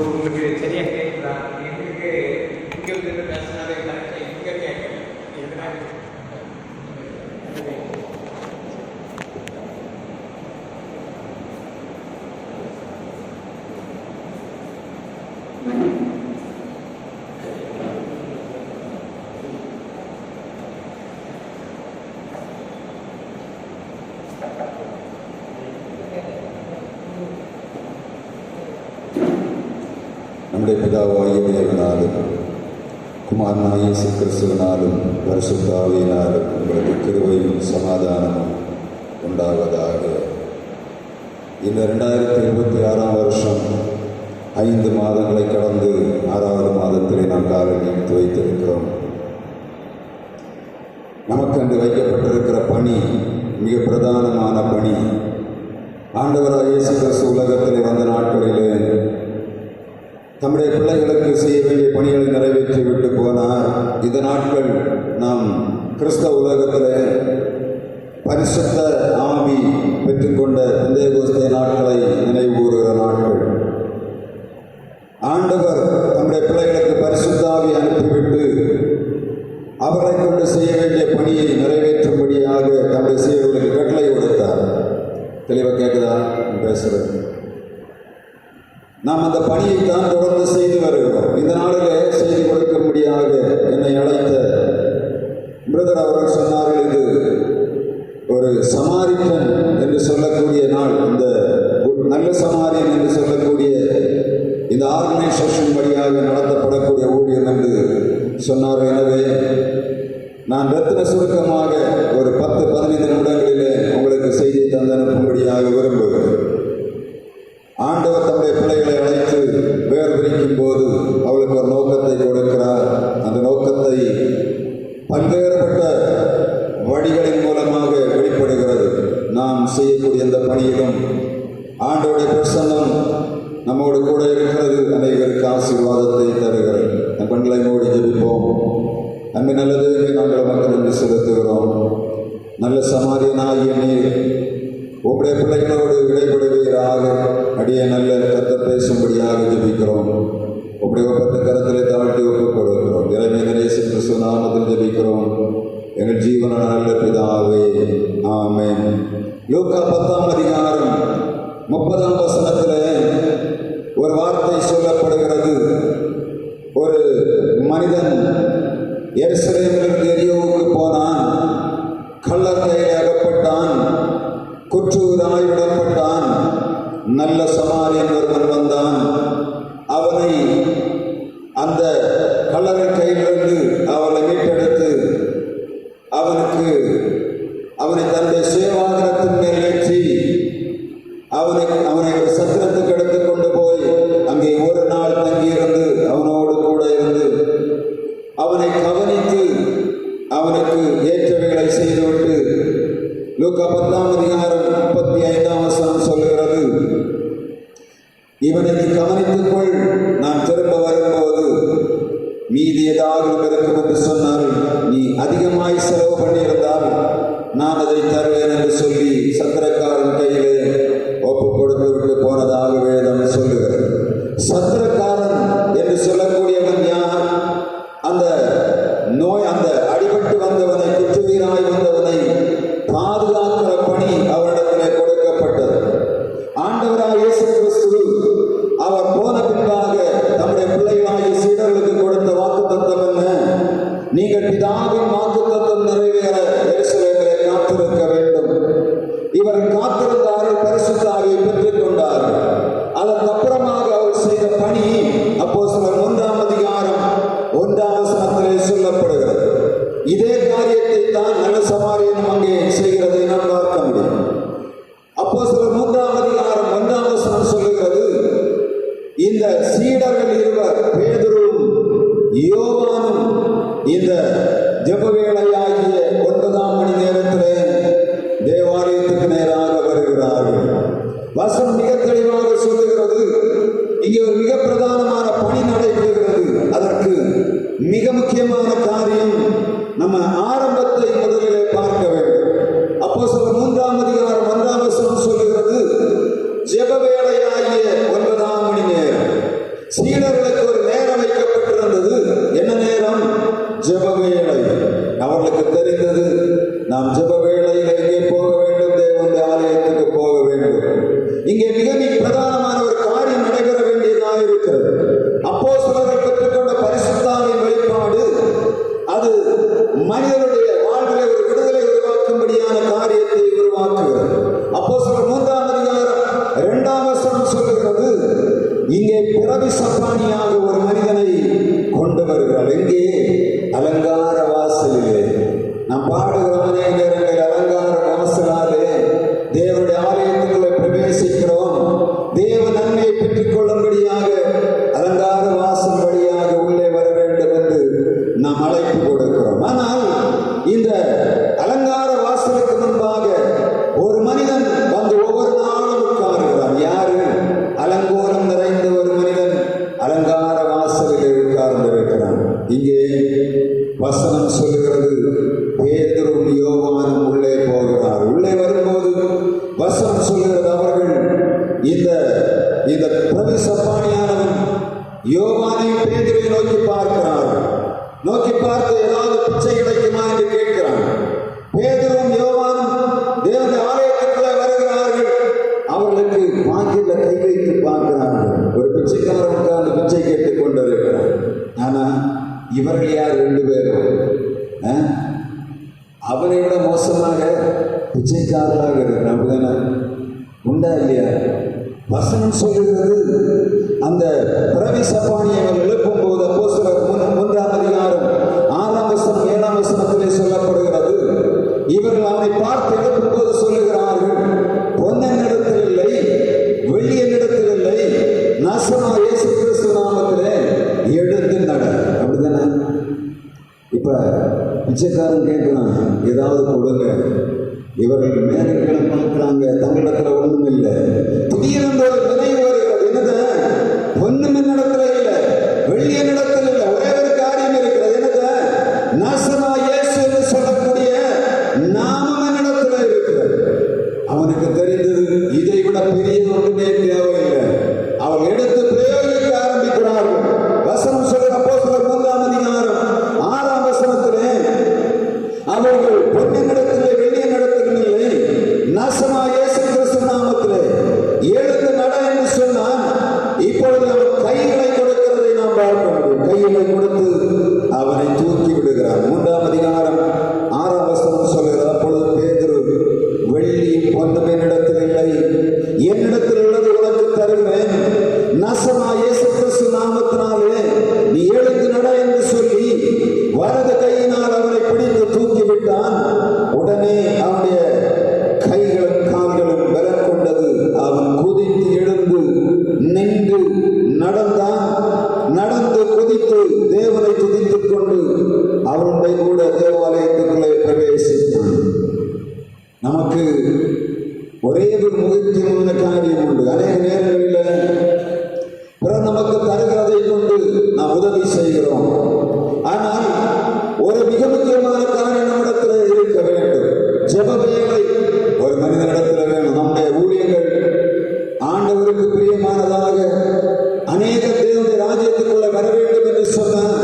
உங்களுக்கு சரியாக கேட்குதா? எங்களுக்கு இங்கே வந்து பேசினாலே கரெக்டாக இங்கே கேட்கல. எதனால நம்முடைய பிதாவாகிய தேவனாலும் குமாரனாகிய இயேசு கிறிஸ்துவினாலும் பரிசுத்த ஆவியினாலும் உங்களுக்கு கிருபையும் சமாதானமும் உண்டாவதாக. இந்த 2026 வருஷம் 5 மாதங்களை கடந்து 6வது மாதத்திலே நாம் காலை நீட்டு வைத்திருக்கிறோம். நமக்கு அன்று வைக்கப்பட்டிருக்கிற பணி மிக பிரதானமான பணி. ஆண்டவராகிய இயேசு கிறிஸ்து உலகத்திலே வந்த நாட்களிலே தம்முடைய பிள்ளைகளுக்கு செய்ய வேண்டிய பணிகளை நிறைவேற்றி விட்டு போனார். இந்த நாட்கள் நாம் கிறிஸ்தவ உலகத்திலே பரிசுத்த ஆவி பெற்றுக்கொண்ட பெந்தேகோஸ்தே நாட்களை நினைவு கூறுகிற நாட்கள். ஆண்டவர் தம்முடைய பிள்ளைகளுக்கு பரிசுத்த ஆவி அனுப்பிவிட்டு அவர்களை கொண்டு செய்ய வேண்டிய பணியை நிறைவேற்றும்படியாக தம்முடைய சீடர்களுக்கு கட்டளை கொடுத்தார். தெளிவாக கேட்குதா பேசுறது? நாம் அந்த பணியை தான் தொடர்ந்து செய்து வருகிறோம். இந்த நாளிலே செய்து கொடுக்கும்படியாக என்னை அழைத்த பிரதர் அவர்கள் சொன்னார்கள், இது ஒரு சமாரிட்டன் என்று சொல்லக்கூடிய நாள், இந்த நல்ல சமாரியன் என்று சொல்லக்கூடிய இந்த ஆர்கனைசேஷன் வழியாக நடத்தப்படக்கூடிய ஊழியம் என்று சொன்னார்கள். எனவே நான் ரத்தின சுருக்கமாக ஒரு 10-15 நிமிடங்களிலே உங்களுக்கு செய்தியை தந்தனுப்பும்படியாக விரும்புகிறேன். ஆண்டவர் தம்முடைய பிள்ளைகளை அழைத்து வேறு பிரிக்கும் போது அவளுக்கு ஒரு நோக்கத்தை கொடுக்கிறார். அந்த நோக்கத்தை பல்வேறுபட்ட வழிகளின் மூலமாக வெளிப்படுகிறது. நாம் செய்யக்கூடிய அந்த பணியிலும் ஆண்டவருடைய பிரசன்னம் நம்மோடு கூட இருக்கிறது. அனைவருக்கு ஆசீர்வாதத்தை தருகிறது. நம் கண்களை மூடி ஜெபிப்போம். அன்பு நல்லது நாங்கள் மக்கள் என்று செலுத்துகிறோம். நல்ல சமாரியனாகிய நீர் உங்களுடைய பிள்ளைகளோடு இடைப்படுவீராக. அடியே நல்ல கர்த்தர் பேசும்படியாக ஜெபிக்கிறோம். உங்களுடைய ஒப்பந்த கரத்திலே தாழ்த்தி ஒப்புக் கொடுக்கிறோம். இறைவன் இயேசு கிறிஸ்து நாமத்தில் ஜெபிக்கிறோம் எங்கள் ஜீவன நல்ல பிதாவே, ஆமென். லூக்கா 10ஆம் அதிகாரம் 30ஆம் வசனத்திலே ஒரு வார்த்தை சொல்லப்படுகிறது. ஒரு மனிதன் எருசலேமிலிருந்து எரியோவுக்கு போனான். கள்ளர் கையில் அகப்பட்டான். குற்றூராய் விடப்பட்டான். நல்ல சமாரியன் ஒருவன் வந்தான். அவனை அந்த கள்ளரின் கையிலிருந்து அவனை மீட்டெடுத்து அவனை தன்னுடைய சேவாகரத்தின் மேல் ஏற்றி அவனை ஒரு சத்திரத்துக்கு எடுத்துக் கொண்டு போய் அங்கே ஒரு நாள் தங்கியிருந்து அவனோடு கூட இருந்து அவனை கவனித்து அவனுக்கு ஏற்றவைகளை செய்துவிட்டு லூக்கா 10ஆம் அதிகாரம் 35ஆம் வசனம் சொல்லுகிறது, இவனை நீ கவனித்துக்கொள், நான் திரும்ப வரும்போது மீதி ஏதாவது இருக்கும் என்று சொன்னால் நீ அதிகமாய் செலவு பண்ணியிருந்தால் நான் அதை தருவேன் என்று சொல்லி சத்திரக்காரன் கையிலே ஒப்பு கொடுத்து விட்டு போனதாக வேதம் சொல்லுகிறது. சத்திரக்காரன் என்று சொல்லக்கூடியவன் யார்? அந்த அடிபட்டு வந்தவனை, குற்றுவீராய் வந்தவனை பாதுகாக்கிற பணி அவரிடத்திலே கொடுக்கப்பட்டது. ஆண்டவராகிய இயேசு கிறிஸ்து அவர் போன பின்பாக நம்முடைய பிள்ளைகளாகிய சீடர்களுக்கு கொடுத்த வாக்குத்தத்தம் என்ன? நீங்கள் பிதாவின் வாக்குத்தத்தம் நிறைவேற எருசலேமிலே காத்திருக்க வேண்டும். இவர் காத்திருந்தார்கள், பரிசுத்த ஆவியை பெற்றுக் கொண்டார்கள். அதற்கு அப்புறமாக அவர் செய்த பணி அப்போஸ்தலர் 1ஆம் அதிகாரம் 1ஆம் வசனத்திலே சொல்லப்படுகிறது. இதே காரியத்தை தான் நல்ல சமாரியனும் அங்கே செய்கிறதை நாம் பார்க்க முடியும். அப்போஸ்தலர் 3ஆம் அதிகாரம் 1ஆம் வசனம் சொல்லுகிறது, இந்த சீடர்கள் இருவர் பேதுருவும் யோவானும் இந்த ஜெபவேளையாகிய 9ஆம் மணி நேரத்திலே தேவாலயத்துக்கு நேராக வருகிறார்கள். வசனம் மிக தெளிவாக சொல்லுகிறது, இங்கே ஒரு மிக பிரதானமான பணி நடைபெறுகிறது. அதற்கு மிக முக்கியமான காரியம் நம்ம ஆரம்பத்தை முதலிலே பார்க்க வேண்டும். அப்போஸ்தலர் 3ஆம் அதிகாரம் 1ஆம் வசனம் சொல்லுகிறது, ஜெப வேளையாகிய 9ஆம் மணி நேரம். சீடர்களுக்கு ஒரு நேரம் வைக்கப்பட்டிருந்தது. என்ன நேரம்? ஜெப வேளை. அவர்களுக்கு தெரிந்தது, நாம் ஜெப வேளையில் எங்கே போக வேண்டும்? தேவனுடைய ஆலயத்துக்கு போக வேண்டும். இங்கே மிக பிரதானமான ஒரு காரியம் நடைபெற வேண்டியதாக இருக்கிறது. அப்போஸ்தலர்கள் பெற்றுக்கொண்ட பரிசுத்தாவின் வெளிப்பாடு அது மனிதனுடைய வாழ்விலே ஒரு விடுதலை உருவாக்கும்படியான காரியத்தை உருவாக்குகிறது. அப்போஸ்தலர் 3ஆம் அதிகாரம் 2ஆம் வசனம் சொல்லுகிறது, இங்கே பிறவி சப்பானியாக ஒரு மனிதனை கொண்டு வருகிறார். எங்கே? அலங்கார வாசலிலே. நாம் பாடுகிற அநேக நேரங்களில் அலங்கார வாசலாலே தேவனுடைய ஆலயத்துக்குள்ளே பிரவேசிக்கிறோம். தேவ நன்மையை பெற்றுக் கொள்ளும்படியாக அலங்கார வாசல் வழியாக உள்ளே வர வேண்டும் என்று நாம் அழைப்பு கொடுக்கிறோம். ஆனால் இந்த அலங்கார வாசலுக்கு முன்பாக ஒரு மனிதன் வந்து ஒவ்வொரு நாளும் உட்காருகிறான். யாரு? அலங்கோலம் நிறைந்த ஒரு மனிதன் அலங்கார வாசலிலே உட்கார்ந்திருக்கிறான். இங்கே வசனம் சொல்லுகிறது, பேதுரும் யோவானும் உள்ளே போகிறார். உள்ளே வரும்போது வசனம் சொல்லுகிறது, அவர்கள் இந்த பிரதிசப்பானியானவன் யோவானையும் பேதுருவை நோக்கி பார்க்கிறார்கள். நோக்கி பார்த்து ஏதாவது பிச்சை கிடைக்குமா என்று கேட்கிறான். பேதுரும் யோவானும் தேவனுடைய ஆலயத்திற்குள்ளே வருகிறார்கள். அவர்களுக்கு பாக்கெட்ல கை வைத்து பார்க்கிறார்கள். ஒரு பிச்சைக்காரன் உட்கார்ந்து பிச்சை கேட்டுக் கொண்டிருக்கிறார். ஆனா இவர்கள் யார்? 2 பேரும் அவனை விட மோசமாக பிச்சைக்காரர்களாக இருக்கிறான். அப்படிதானே? உண்டா இல்லையா? வசனம் சொல்லுகிறது, அந்த பிறவி சப்பானியை அவர்கள் எழுப்பும் போது அப்போஸ்தலர் 1ஆம் அதிகாரம் 6ஆம் வசனம் 7ஆம் வசனத்திலே சொல்லப்படுகிறது, இவர்கள் அவனை பார்த்து எழுப்பும் போது சொல்லுகிறார்கள், பொன்னனிடத்தில் இல்லை, வெள்ளியனிடத்தில் இல்லை, நாசனாகிய இயேசு கிறிஸ்து நாமத்திலே எழுந்து நட. அப்படிதானே? இப்ப பிச்சைக்காரன் கேட்கிறான், ஏதாவது கொடுங்க. இவர்கள் மேலே பார்க்கிறாங்க, தங்களிடத்துல ஒண்ணும் இல்லை. திடீரென்று ஒரு நினைவு வருகிறது, என்னது? பொண்ணும் என்னிடத்துல இல்லை, வெள்ளி என்னிடத்தில் இல்லை, ஒரே ஒரு காரியம் இருக்கிறது. என்னது? நாசனாகிய இயேசு என்று சொல்லக்கூடிய நாமம் என்னிடத்துல இருக்கிறது. அவனுக்கு தெரிந்தது, இதை விட பெரிய ஒன்றுமே தேவையில்லை. அவள் எடுத்து பிரயோகிக்க ஆரம்பிக்கிறார்கள். வசனம் சொல்ற அப்போஸ்தலர் 3ஆம் அதிகாரம் 6ஆம் வசனத்திலே, அவர்கள் பொன்னினிடத்திலே வெள்ளியனிடத்திலும் இல்லை, நாசனாகிய இயேசு கிறிஸ்து நாமத்திலே எழுந்து நட என்று சொன்னான். இப்பொழுது அவன் கைகளை கொடுக்கிறதை நாம் பார்க்க முடியும். கைகளை கொடுத்து அவனை தூக்கி விடுகிறார். 3ஆம் அதிகாரம் 6ஆம் வசனம் சொல்லுகிறார், அப்பொழுது பேதுரு, வெள்ளியும் பொன்னும் என்னிடத்தில் இல்லை, என்னிடத்தில் உள்ளது உனக்கு தருகிறேன், நாசனாகிய இயேசு கிறிஸ்து நாமத்தினாலே நீ எழுந்து நட என்று சொல்லி வலது கையினால் அவனை பிடித்து தூக்கிவிட்டான். உடனே அவனுடைய கைகளும் கால்களும் பலம் கொண்டது. அவன் குதித்து எழுந்து நின்று நடந்தான். நடந்து குதித்து தேவனை துதித்துக் கொண்டு அவனுடைய கூட தேவாலயத்துக்குள்ளே பிரவேசித்தான். நமக்கு ஒரே ஒரு முக்கியமான காரியம் உண்டு. அநேக நேரங்களில் பிறர் நமக்கு தருகிறதை கொண்டு நாம் உதவி செய்கிறோம். ஆனால் ஒரு மிக முக்கியமான காரியம் நம்மிடத்தில் இருக்க வேண்டும். ஜெப வேளை ஒரு மனிதனிடத்தில் வேணும். நம்முடைய ஊழியர்கள் ஆண்டவருக்கு பிரியமானதாக அநேக தேவனுடைய ராஜ்யத்துக்குள்ள வர வேண்டும் என்று சொன்னால்,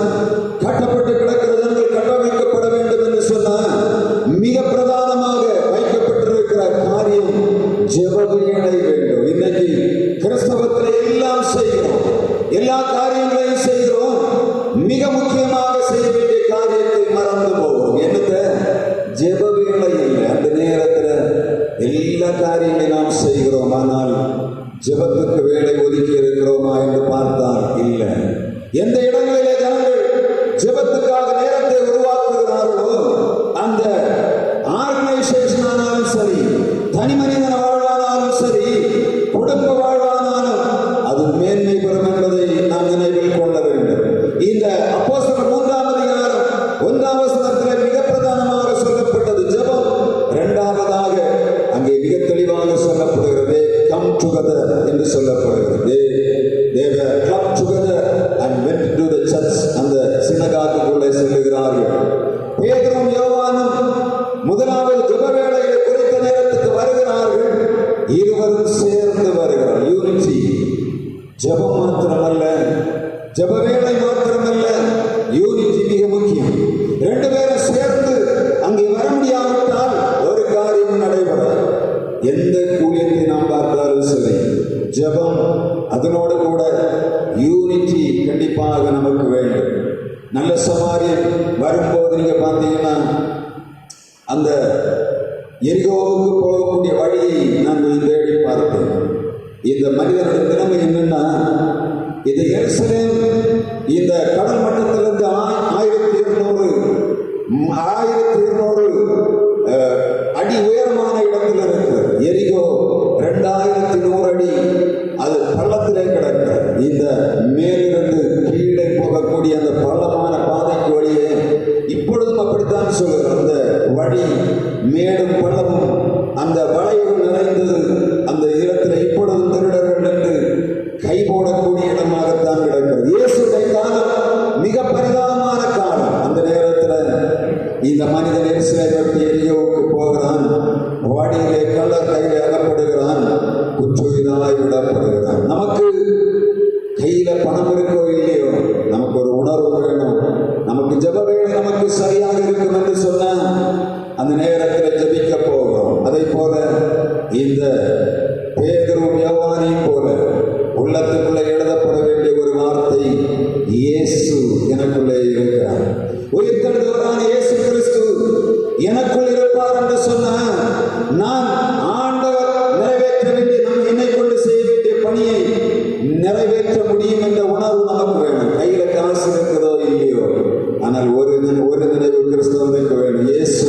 கட்டப்பட்டு கிடக்கிற ஜனங்கள் கட்டமைக்கப்பட வேண்டும் என்று சொன்னால், மிக பிரதானமாக வைக்கப்பட்டிருக்கிற காரியம் ஜெப வேளை வேண்டும். இன்னைக்கு கிறிஸ்தவத்தில் எல்லாம் செய்கிறோம், எல்லா காரியங்களையும் செய்கிறோம். மிக முக்கியமாக செய்ய வேண்டிய காரியத்தை மறந்து போவோம். என்னத்த? ஜெப வேளை இல்லை. அந்த நேரத்தில் எல்லா காரியங்களையும் நாம் செய்கிறோம். ஆனால் ஜெபத்துக்கு வேலை ஒதுக்கி இருக்கிறோமா என்று பார்த்தால் இல்லை. எந்த இடங்களிலே ஜனங்கள் ஜெபத்துக்காக நேரத்தை உருவாக்குகிறார்களோ, அந்த ஆர்கனைசேஷன் ஆனாலும் சரி, தனி மனிதன வாழ்வானாலும் சரி, குடும்ப வாழ்வானாலும் அது மேன்மை பெறும் என்பதை நாம் நினைவில் கொள்ள வேண்டும். இந்த அப்போஸ்தலர் 3ஆம் அதிகாரம் 1ஆம் வசனத்தில் மிக பிரதானமாக சொல்லப்பட்டது ஜெபம். 2ஆவதாக அங்கே மிக தெளிவாக சொல்லப்படுகிறது, கம் டுகெதர் என்று சொல்லப்படுகிறது. They were clubbed together and went to the church. அந்த சினகாகுக்குள்ளே செல்லுகிறார்கள். பேதுரும் யோவானும் முதலாவது ஜெப வேளையிலே குறித்த நேரத்துக்கு வருகிறார்கள். இருவரும் சேர்ந்து வருகிறார்கள். யூனிட்டி. ஜெபம் மாத்திரமல்ல, ஜெப வேலை மாத்திரமல்ல, யூனிட்டி மிக முக்கியம். ரெண்டு பேரும் சேர்ந்து அங்கே வர முடியாவிட்டால் ஒரு காரியம் நடைபெற. எந்த கூலியத்தை நாம் பார்த்தாலும் சரி, ஜெபம் அதனோடு கூட யூனிட்டி கண்டிப்பாக நமக்கு வேண்டும். நல்ல சமாரியன் வரும்போது நீங்க பார்த்தீங்கன்னா, அந்த எரிகோவுக்கு போகக்கூடிய வழியை நான் தேடி பார்த்தேன். இந்த மனிதனுடைய நிலைமை என்னன்னா, இது எருசலேம் இந்த கடல் மட்டத்திலிருந்து 1200 அடி உயரமான இடத்தில் இருக்கிறது. எரிகோ 2100 அடி அது பள்ளத்திலே கிடக்கிறது. இந்த மேலிருந்து கீழே போகக்கூடிய அந்த பள்ளமான பாதைக்கு வழியே இப்பொழுதும் அப்படித்தான் சொல்லுகிறது. அந்த வழி மேடும் பள்ளமும் அந்த வளைவு நிறைந்தது. அந்த இடத்தில் இப்பொழுதும் திருடர்கள் என்று கை போடக்கூடிய இடமாகத்தான் கிடக்கிறது. இயேசுடைய காலம் மிக பரிதாபமான காலம். அந்த நேரத்தில் இந்த மனிதன் எருசலேமை விட்டு எரிகோவுக்கு போகிறான். வாடியிலே கள்ளர் கையில் அகப்படுகிறான், குற்றுயிராய் விடப்படுகிறான். நமக்கு கையில பணம் இருக்கோ இல்லையோ, நமக்கு ஒரு உணர்வு வேணும். நமக்கு ஜெப வேலை நமக்கு சரியாக இருக்கும் என்று சொன்ன அந்த நேரத்தில் ஜெபிக்க போகிறோம். அதை போல இந்த பேதுருவும் யோவானையும் போல உள்ளத்துக்குள்ளே எழுதப்பட வேண்டிய ஒரு வார்த்தை, இயேசு எனக்குள்ளே இருக்கிறார். உயிர்த்தெழுந்தவரான இயேசு கிறிஸ்து எனக்குள் இருப்பார் என்று சொன்னார். நான் ஆண்டவர் நிறைவேற்ற வேண்டிய, நாம் என்னை கொண்டு செய்ய வேண்டிய பணியை நிறைவேற்ற முடியும் என்ற உணர்வு நமக்கு வேணும். கையில காசு இருக்கிறதோ இல்லையோ, ஆனால் ஒரு நினைவு கிறிஸ்தவனுக்கு வேணும், இயேசு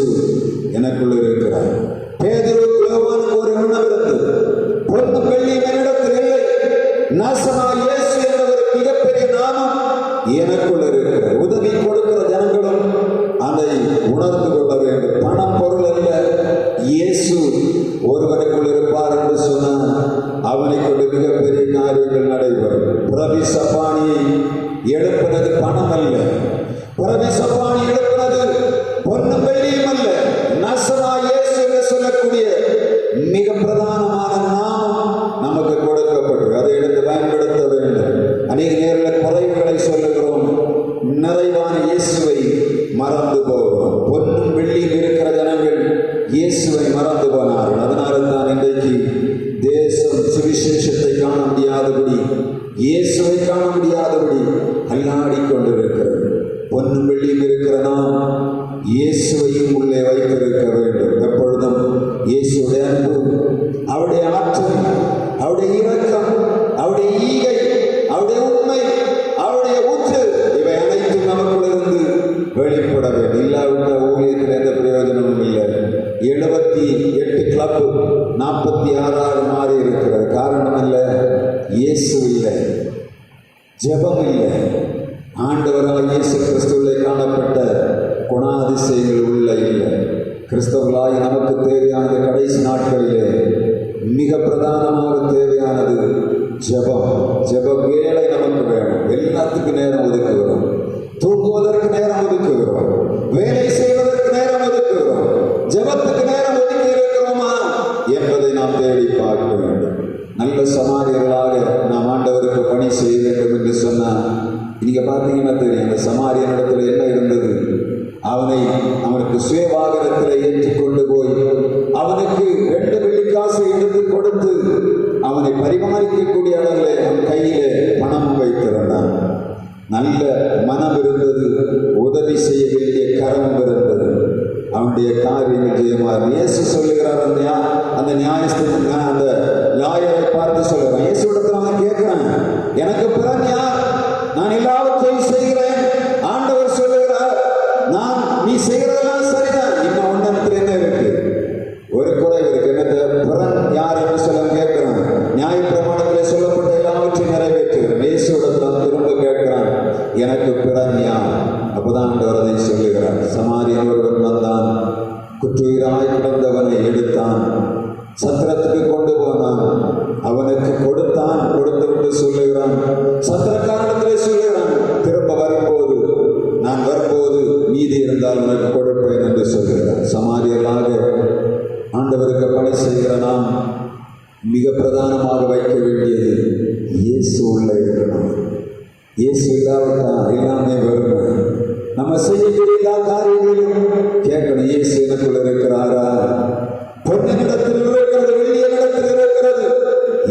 எனக்குள்ள இருக்கிறார். பேதுருவுக்கு யோவானுக்கு ஒரு எண்ணம் இருந்தது, பொண்ணு வெள்ளி என்னிடத்தில் இல்லை, நாசனாய் இயேசு என்ற ஒரு மிகப்பெரிய நாமம் எனக்குள்ள இருக்கிறார். உதவி கொடுக்கிற ஜனங்களும் அதை உணர்ந்து கொள்ள வேண்டும். பணம் பொருள் அல்ல, இயேசு ஒருவனுக்குள் இருப்பார் என்று சொன்னால் அவனை கொண்டு மிகப்பெரிய காரியங்கள் நடைபெறும். பிரபி சப்பானியை எழுப்பினது பணம் அல்ல, பிரபி சப்பானி எழுப்பினது பொன்னு வெள்ளியும் அல்ல, நாசனாய் இயேசு என்று சொல்லக்கூடிய மிக பிரதானமான நாமம் நமக்கு கொடுக்கப்பட்டது. அதை எடுத்து பயன்படுத்த வேண்டும். அநேக நேரில் குறைவுகளை சொல்லுகிறோம், நிறைவான இயேசுவை மறந்து போகிறோம். பொன்னும் வெள்ளியும் இருக்கிற ஜனங்கள் இயேசுவை மறந்து போனார்கள். அதனால தான் இன்றைக்கு தேசம் சுவிசேஷத்தை காண முடியாதபடி, இயேசுவை காண முடியாதபடி அல்லாடி கொண்டிருக்கிறது. பொன்னும் வெள்ளியும் இருக்கிற நாம் இயேசுவையும் உள்ளே வைத்திருக்க வேண்டும். எப்பொழுதும் இயேசுடைய அன்பு, அவருடைய ஆற்றல், அவருடைய இரக்கம், அவருடைய ஈகை, அவருடைய உண்மை, அவருடைய ஊற்று, இவை அனைத்தும் நமக்குள்ளிருந்து வெளிப்பட வேண்டும். இல்லாவிட்ட ஊழியத்தில் எந்த பிரயோஜனமும் இல்லை. 78 கிளப் 46 மாறி இருக்கிறது. காரணம் இல்லை, இயேசு இல்லை, ஜெபம் இல்லை. ஆண்டவரால் இயேசு கிறிஸ்துவிலே காணப்பட்ட குணாதிசயங்கள் உள்ள இல்லை. கிறிஸ்தவர்களாய் நமக்கு தேவையானது கடைசி நாட்களிலே மிக பிரதானமாக தேவையானது ஜெபம். ஜெப வேலை நமக்கு வேணும். எல்லாத்துக்கும் நேரம் ஒதுக்குகிறோம். தூங்குவதற்கு நேரம் ஒதுக்குகிறோம், வேலை செய்வதற்கு நேரம் ஒதுக்குகிறோம், ஜெபத்துக்கு நேரம் ஒதுக்கி இருக்கிறோமா என்பதை நாம் தேடி பார்க்க வேண்டும். நல்ல சமாரியர்களாக நாம் ஆண்டவருக்கு பணி செய்ய வேண்டும் என்று சொன்னால், நீங்க பார்த்தீங்கன்னா தெரியும், அந்த சமாரியனிடத்தில் என்ன இருந்தது. அவனுக்கு சுயவாகனத்தில் ஏற்றி கொண்டு போய் அவனுக்கு 2 வெள்ளிக்காசு எடுத்து கொடுத்து அவனை பரிமாறிக்கக்கூடிய அளவில் அவன் கையிலே பணம் வைத்திருந்தான். நல்ல மனம் இருந்தது, உதவி செய்ய வேண்டிய கரம் இருந்தது. அவனுடைய காரியம் ஜெயமாக. இயேசு சொல்லுகிறார், அந்த நியாயஸ்தன் அந்த லாயரை பார்த்து சொல்லுகிறான். இயேசு இடத்துல அவன் கேட்கிறான், எனக்கு பிறன் யார்? நான் எல்லாவற்றையும் செய்கிறேன். ஆண்டவர் சொல்லுகிறார், நீ செய்கிறதெல்லாம் சரிதான், இன்னும் உன்னதத்தில் என்ன இருக்கு? ஒரு குறைவு இருக்கு. என்னது? பிறன் யார் என்று சொல்ல கேட்கிறான். நியாய பிரமாணத்தில் சொல்லப்பட்ட எல்லாவற்றையும் நிறைவேற்றுகிறேன். இயேசுடன் திரும்ப கேட்கிறான், எனக்கு பிறன் யார்? அப்போதான் ஆண்டவர் அதை சொல்லுகிறார். சமாரியன் ஒருவன் வந்தான், குற்றுயிராய் கிடந்தவனை எடுத்தான், சத்திரத்துக்கு கொண்டு போனான், அவனுக்கு கொடுத்தான். கொடுத்து விட்டு சொல்லுகிறான், சத்திரக்காரத்திலே சொல்லுகிறான், திரும்ப வரும்போது, நான் வரும்போது மீதி இருந்தால் உனக்கு கொடுப்பேன் என்று சொல்லுகிறான். சமாரியர்களாக ஆண்டவருக்கு பணி செய்கிற நாம் மிக பிரதானமாக வைக்க வேண்டியது இயேசு உள்ள இருக்கணும். இயேசு இல்லாவிட்டா எல்லாமே வறுமை. நம்ம செய்யக்கூடிய எல்லா காரியங்களிலும் கேட்கணும், இயேசு எனக்குள்ள இருக்கிறாரா? பொன்னிடத்தில் இருக்கிறது, வெள்ளியிடத்தில் இருக்கிறது,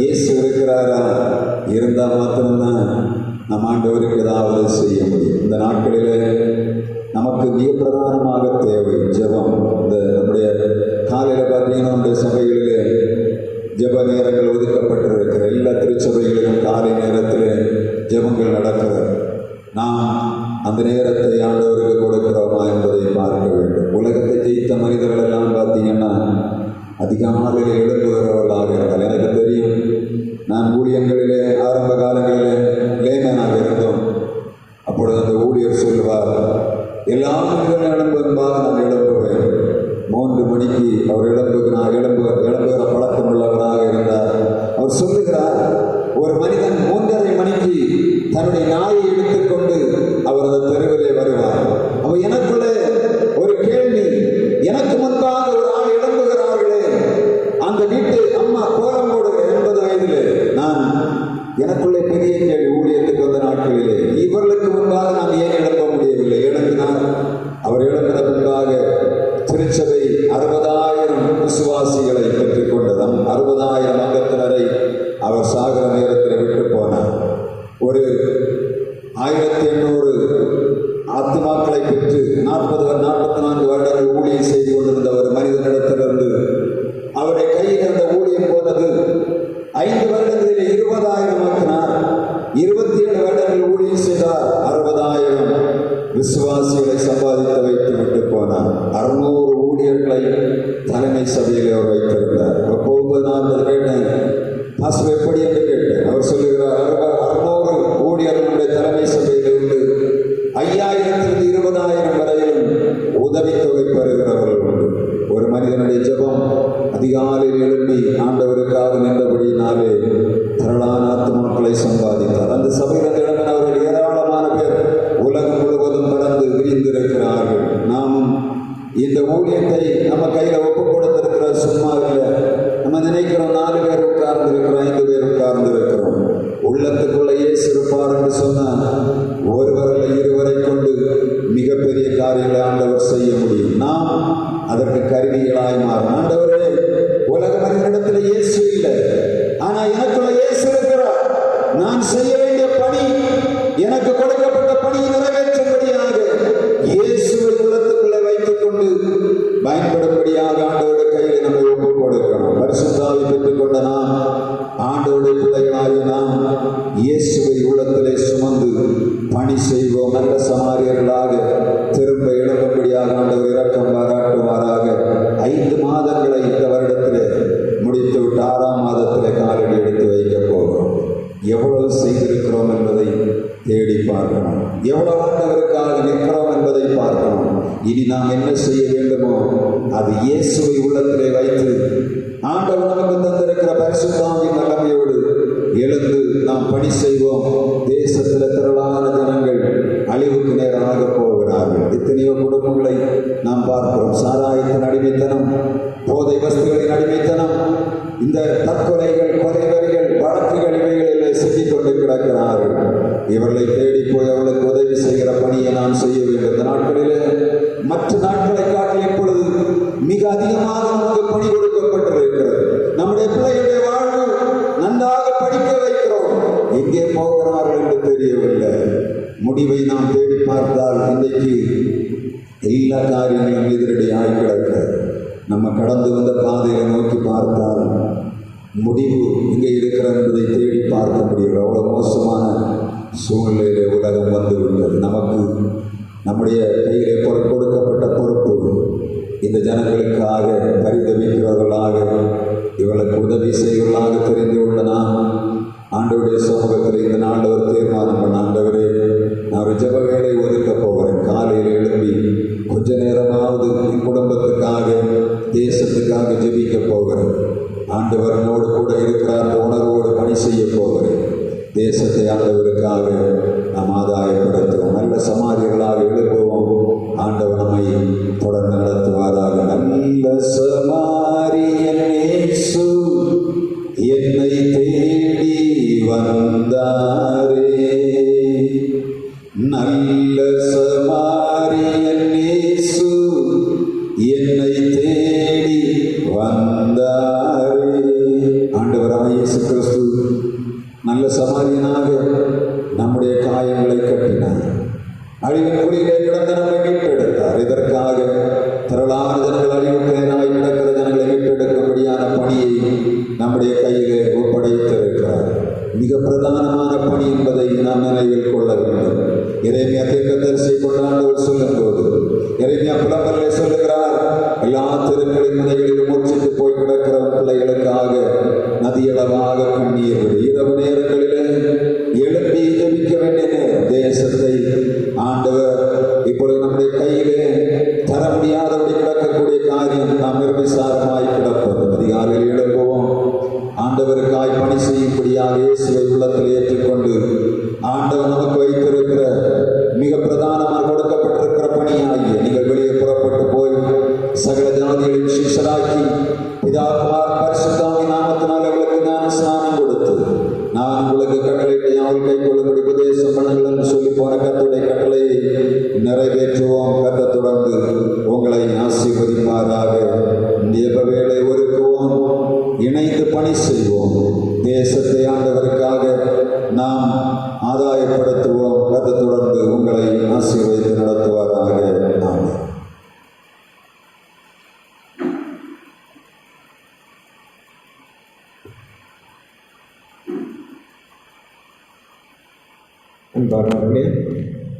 இயேசு இருக்கிறாரா? இருந்தா மாத்திரம்தான் நம்ம ஆண்டவருக்கு ஏதாவது செய்ய முடியும். இந்த நாட்களிலே நமக்கு மிக பிரதானமாக தேவை ஜெபம். இந்த நம்முடைய காலையில் பார்த்தீங்கன்னா நம்முடைய சபைகளிலே ஜெப நேரங்கள் ஒதுக்கப்பட்டிருக்கிற எல்லா திருச்சபைகளிலும் காலை நேரத்தில் ஜெபங்கள் நடக்கிறது. நாம் அந்த நேரத்தை ஆண்டவருக்கு கொடுக்கிறோமா என்பதை பார்க்க வேண்டும். உலகத்தை ஜெயித்த மனிதர்கள் எல்லாம் பார்த்தீங்கன்னா அதிகாலையில் எழும்புகிறவர்களாக இருந்தால். எனக்கு தெரியும், நான் ஊழியங்களிலே ஆரம்ப காலங்களிலே லேமனாக இருந்தோம். அப்பொழுது அந்த ஊழியர் சொல்லுவார், எல்லா மனிதர்களும் எழும்பும்பாக நான் எழும்புவேன். 3 மணிக்கு அவர் நான் எழும்புகிற பழக்கம் உள்ளவராக இருந்தார். அவர் சொல்லுகிறார், ஒரு மனிதன் 3:30 மணிக்கு தன்னுடைய நாயை எடுத்துக்கொண்டு அவர் அந்த தெருவிலே வருவார். அவர் எனக்குள்ளே ஒரு கேள்வி, எனக்கு முன்பாக ஒரு ஆள் எழும்புகிறார்களே, அந்த வீட்டு அம்மா கோலம் போடுகிற 80 வயதிலே, நான் எனக்குள்ளே பெரிய கேள்வி. ஊழியத்துக்கு வந்த நாட்களிலே இவர்களுக்கு முன்பாக நாம் ஏன் எழும்ப முடியவில்லை? எழுப்பினார். அவர் எழுப்பின முன்பாக திருச்சபை 60,000 விசுவாசிகளை பெற்றுக் கொண்டதும் 60,000 அங்கத்தினரை அவர் சாகர நேரத்தில் விட்டு போனார். ஒரு 1800 ஆத்மாக்களை பெற்று 44 வருடங்கள் ஊழியம் செய்து கொண்டிருந்த ஒரு மனிதனிடத்திலிருந்து அவருடைய கையில் இருந்த ஊழியம் போனது 5 வருடங்களிலே 20,000 ஆக்கினார். 27 வருடங்கள் ஊழியம் செய்தார். 60,000 விசுவாசிகளை சம்பாதித்து வைத்து விட்டு போனார். 600 ஊழியர்களை தலைமை சபையில் அவர் வைத்திருந்தார். போகும்போது நான் கேட்டேன், பாஸ்டர் எப்படி என்று கேட்டேன். அவர் சொல்லுகிறார், 600 ஊழியர்களுடைய தலைமை சபையில் இருந்து 5,000 20,000 வரையிலும் உதவித்தொகை பெறுகிறவர்கள் உண்டு. ஒரு மனிதனுடைய ஜெபம் அதிகாலையில் எழுப்பி ஆண்டவருக்காக நின்றபடியினாலே திரளான ஆத்துமாக்களை சம்பாதித்தார். அந்த சபையில் எழுப்பினவர்கள் ஏராளமான பேர் உலகம் முழுவதும் பறந்து விரிந்திருக்கிறார்கள். நாமும் இந்த ஊழியத்தை நம்ம கையில் ஒப்பு கொடுத்திருக்கிற சும்மா இல்லை. நம்ம நினைக்கிறோம் 4 பேர் உட்கார்ந்து இருக்கிறோம், 5 பேர் உட்கார்ந்து இருக்கிறோம். உள்ளத்துக்குள்ள இயேசு இருப்பார் என்று சொன்னால் ஒருவரில் 2 வரை கொண்டு மிகப்பெரிய காரியங்களை ஆண்டவர் செய்ய முடியும். நாம் அதற்கு கருவிகளாய் மாறும். ஆண்டவரே, உலக மனிதனிடத்தில் இயேசு இல்லை, ஆனா எனக்குள்ள இயேசு இருக்கிறார். நான் செய்ய வேண்டிய பணி, எனக்கு கொடுக்கப்பட்ட பணியை நிறைவேற்றும்படியாக இயேசுவை உள்ளத்துக்குள்ளே வைத்துக் கொண்டு பயன்படும்படியாக ஆண்டவருடைய கையில் நம்மை ஒப்புக் கொடுக்கணும். பரிசுத்தாவை பெற்றுக் கொண்ட நாம், ஆண்டவருடைய பிள்ளைகளாகி நாம் இயேசுவை உள்ளத்திலே சுமந்து பணி செய்வோம். நல்ல சமாரியர்களாக திரும்ப எழும்படியாக ஆண்டவர் இரக்கம் பாராட்டுவாராக. 5 மாதங்களை இந்த வருடத்திலே முடித்துவிட்டு 6ஆம் மாதத்திலே காலடி எடுத்து வைக்க போகிறோம். எவ்வளவு செய்திருக்கிறோம் என்பதை தேடி பார்க்கணும். எவ்வளவு ஆண்டவருக்காக நிற்கிறோம் என்பதை பார்க்கணும். இனி நாம் என்ன செய்ய வேண்டுமோ அது இயேசுவை உள்ளத்திலே வைத்து ஆண்டவர் நமக்கு தந்திருக்கிற பரிசுத்தாவின் வல்லமையோடு எழுந்து நாம் பணி செய்வோம். தேசத்தில் திரளான ஜனங்கள் அழிவுக்கு நேராக போகிறார்கள். எத்தனையோ குடும்பங்களை நாம் பார்க்கிறோம். சாராயத்தின் அடிமைத்தனம், போதை வஸ்துகளின் அடிமைத்தனம், இந்த தற்கொலைகள், கொலைவரிகள், வழக்குகள் இவைகளில் சிக்கிக் கொண்டு கிடக்கிறார்கள். இவர்களை தேடி போய் அவர்களுக்கு உதவி செய்கிற பணியை நாம் செய்ய வேண்டும். இந்த நாட்களிலே மற்ற நாட்களை காட்டி இப்பொழுது மிக அதிகமாக நமக்கு பணி கொடுக்கப்பட்டிருக்கிறது. நம்முடைய பிள்ளைகளுடைய வாழ்வு நன்றாக படிக்க வைக்கிறோம். எங்கே போகிறார்கள் என்று தெரியவில்லை. முடிவை நாம் தேடி பார்த்தால் இன்றைக்கு எல்லா காரியங்களும் எதிரடியாக கிடக்கிறது. நம்ம கடந்து வந்த பாதையை நோக்கி பார்த்தால் முடிவு இங்கே இருக்கிறது என்பதை தேடி பார்க்க முடியும். அவ்வளோ மோசமான சூழ்நிலையிலே உலகம் வந்துவிட்டது. நமக்கு நம்முடைய கையிலே கொடுக்கப்பட்ட பொறுப்பு இந்த ஜனங்களுக்காக பரிதவிக்கிறவர்களாக, இவர்களுக்கு உதவி செய்வர்களாக தெரிந்துள்ள நாம் ஆண்டவருடைய சமூகத்தில் இந்த நாள் ஒரு தீர்மானம் பண்ண, ஆண்டவரே, நான் ஒரு ஜெப வேளை ஒதுக்க போகிறேன். காலையில் எழுப்பி கொஞ்ச நேரமாவது என் குடும்பத்துக்காக, தேசத்துக்காக ஜெபிக்க போகிறேன். ஆண்டவர் என்னோடு கூட இருக்கிறார் உணர்வோடு பணி செய்ய போகிறேன். தேசத்தை ஆண்டவருக்காக நாம் ஆதாயப்படுத்துவோம். நல்ல சமாதிகளாக எழுப்புவோம். ஆண்டவர் நம்மை தொடர்ந்து நடத்துவாராக. நல்ல சமாரியன் இயேசு என்னை தேடி வந்தாரே. நல்ல சமாரியன் இயேசு என்னை தேடி வந்தாரே. ஆண்டவராகிய இயேசு கிறிஸ்து நல்ல சமாரியனாக நம்முடைய காயங்களை கட்டினார். அழிவின் குழியிலே கிடந்த நம்மை மீட்டெடுத்தார். இதற்காக திரளான ஜனங்கள் அழிவுக்கேனாய் கிடக்கிற ஜனங்களை மீட்டெடுக்கும்படியான பணியை நம்முடைய கையிலே ஒப்படைத்திருக்கிறார். மிக பிரதானமான பணி என்பதை நாம் நினைவில் கொள்ள வேண்டும். எரேமியா தீர்க்கதரிசியை கொண்டு ஆண்டவர் சொல்லும் போது எரேமியா புலம்பலே சொல்லுகிறார், எல்லா தெருக்களின் முனைகளிலும் மூர்ச்சித்து போய் கிடக்கிற பிள்ளைகளுக்காக நதியளவாக கண்ணீர் விடு. இரவு நேரங்களிலே எழுப்பி ஜெபிக்க வேண்டிய நேரம். தேசத்தை ஆண்டவர் இப்பொழுது நம்முடைய கையிலே தர முடியாதபடி கிடக்கக்கூடிய காரியம் நாம் நிர்விசாரமாய் கிடப்பது. அதிகாலையில் எழுப்புவோம். ஆண்டவருக்காய் பணி செய்யும்படியாக இயேசுவை உள்ளத்தில் ஏற்றுக்கொண்டு ஆண்டவர் நமக்கு வைத்திருக்கிற மிக பிரதானமாக கொடுக்கப்பட்டிருக்கிற பணியாகிய நீங்கள் வெளியே புறப்பட்டு போய் சகல ஜாதிகளின் சிஷ்யராக்கி பிதா குமாரன் பரிசுத்தாவி நாமத்தினால் அவளுக்கு ஞான ஸ்நானம் கொடுத்து நான் உங்களுக்கு கட்டளையிட்டு அவள் கை கொள்ளும்படி உபதேசம் பண்ணுங்கள் என்று சொல்லி போன கர்த்தருடைய கட்டளையை நிறைவேற்றுவோம். கர்த்தர் தொடர்ந்து உங்களை ஆசீர்வதிப்பாராக. ஜெப வேளை ஒருக்குவோம், இணைந்து பணி செய்வோம். தேசத்தை ஆண்டவருக்காக நாம் ஆதாயப்படுத்துவோம். கர்த்தர் தொடர்ந்து உங்களை ஆசீர்வதித்து நடத்துவாராக. ஆமென். அன்பார்ந்தவர்களே,